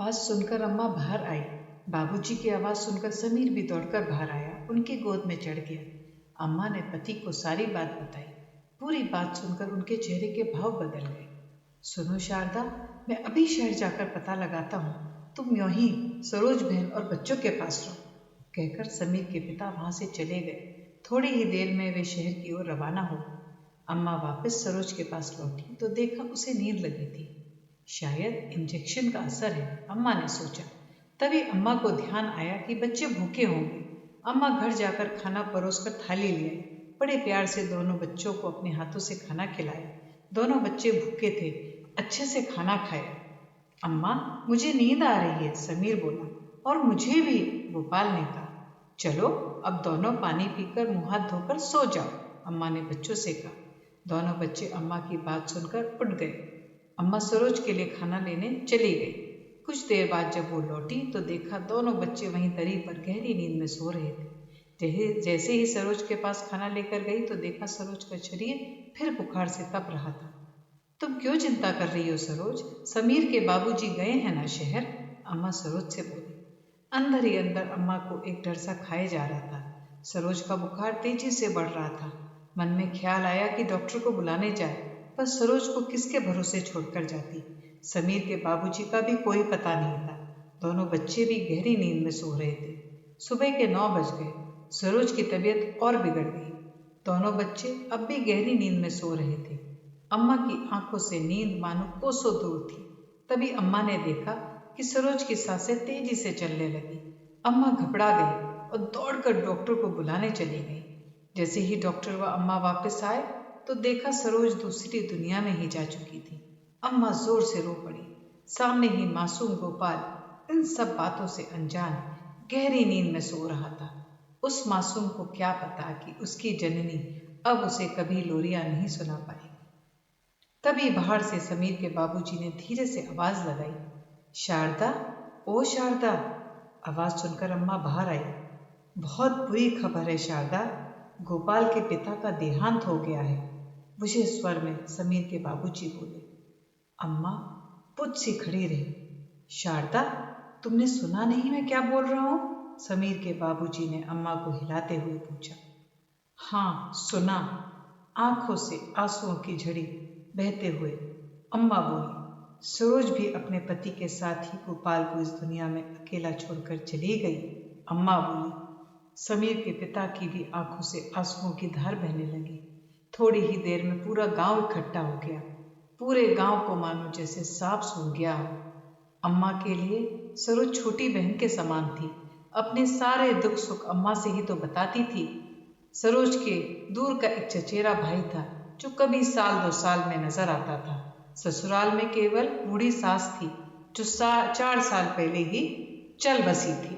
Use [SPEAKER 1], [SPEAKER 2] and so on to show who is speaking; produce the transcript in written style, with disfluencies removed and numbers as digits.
[SPEAKER 1] आवाज सुनकर अम्मा बाहर आई। बाबूजी की आवाज सुनकर समीर भी दौड़कर बाहर आया, उनकी गोद में चढ़ गया। अम्मा ने पति को सारी बात बताई। पूरी बात सुनकर उनके चेहरे के भाव बदल गए। सुनो शारदा, मैं अभी शहर जाकर पता लगाता हूँ, तुम यूं ही सरोज बहन और बच्चों के पास रहो, कहकर समीर के पिता वहां से चले गए। थोड़ी ही देर में वे शहर की ओर रवाना हो। अम्मा वापस सरोज के पास लौटी तो देखा उसे नींद लगी थी। शायद इंजेक्शन का असर है, अम्मा ने सोचा। तभी अम्मा को ध्यान आया कि बच्चे भूखे होंगे। अम्मा घर जाकर खाना परोसकर थाली ले आई। बड़े प्यार से दोनों बच्चों को अपने हाथों से खाना खिलाया। दोनों बच्चे भूखे थे, अच्छे से खाना खाया। अम्मा, मुझे नींद आ रही है, समीर बोला। और मुझे भी, गोपाल ने कहा। चलो अब दोनों पानी पीकर मुंह हाथ धोकर सो जाओ, अम्मा ने बच्चों से कहा। दोनों बच्चे अम्मा की बात सुनकर उठ गए। अम्मा सरोज के लिए खाना लेने चली गई। कुछ देर बाद जब वो लौटी तो देखा दोनों बच्चे वहीं दरी पर गहरी नींद में सो रहे थे। जैसे ही सरोज के पास खाना लेकर गई तो देखा सरोज का शरीर फिर बुखार से तप रहा था। तुम क्यों चिंता कर रही हो सरोज, समीर के बाबूजी गए हैं ना शहर, अम्मा सरोज से बोली। अंदर ही अंदर अम्मा को एक डर सा खाए जा रहा था। सरोज का बुखार तेजी से बढ़ रहा था। मन में ख्याल आया कि डॉक्टर को बुलाने जाए, पर सरोज को किसके भरोसे छोड़कर जाती। समीर के बाबूजी का भी कोई पता नहीं था। दोनों बच्चे भी गहरी नींद में सो रहे थे। सुबह के 9 बज गए। सरोज की तबीयत और बिगड़ गई। दोनों बच्चे अब भी गहरी नींद में सो रहे थे। अम्मा की आंखों से नींद मानो कोसों दूर थी। तभी अम्मा ने देखा कि सरोज की सांसें तेजी से चलने लगी। अम्मा घबरा गई और दौड़कर डॉक्टर को बुलाने चली गई। जैसे ही डॉक्टर व अम्मा वापस आए तो देखा सरोज दूसरी दुनिया में ही जा चुकी थी। अम्मा जोर से रो पड़ी। सामने ही मासूम गोपाल इन सब बातों से अनजान गहरी नींद में सो रहा था। उस मासूम को क्या पता कि उसकी जननी अब उसे कभी लोरियां नहीं सुना पाएगी। तभी बाहर से समीर के बाबूजी ने धीरे से आवाज लगाई, शारदा, ओ शारदा। आवाज सुनकर अम्मा बाहर आई। बहुत बुरी खबर है शारदा, गोपाल के पिता का देहांत हो गया है, बुझे स्वर में समीर के बाबूजी बोले। अम्मा पुछ सी खड़ी रही। शारदा, तुमने सुना नहीं मैं क्या बोल रहा हूं? समीर के बाबूजी ने अम्मा को हिलाते हुए पूछा। हाँ सुना, आंखों से आंसुओं की झड़ी बहते हुए अम्मा बोली। सरोज भी अपने पति के साथ ही गोपाल को इस दुनिया में अकेला छोड़कर चली गई, अम्मा बोली। समीर के पिता की भी आंखों से आंसुओं की धार बहने लगी। थोड़ी ही देर में पूरा गांव इकट्ठा हो गया। पूरे गांव को मानो जैसे सांप सूंघ गया हो। अम्मा के लिए सरोज छोटी बहन के समान थी। अपने सारे दुख सुख अम्मा से ही तो बताती थी। सरोज के दूर का एक चचेरा भाई था जो कभी साल 2 साल में नजर आता था। ससुराल में केवल बूढ़ी सास थी जो 4 साल पहले ही चल बसी थी।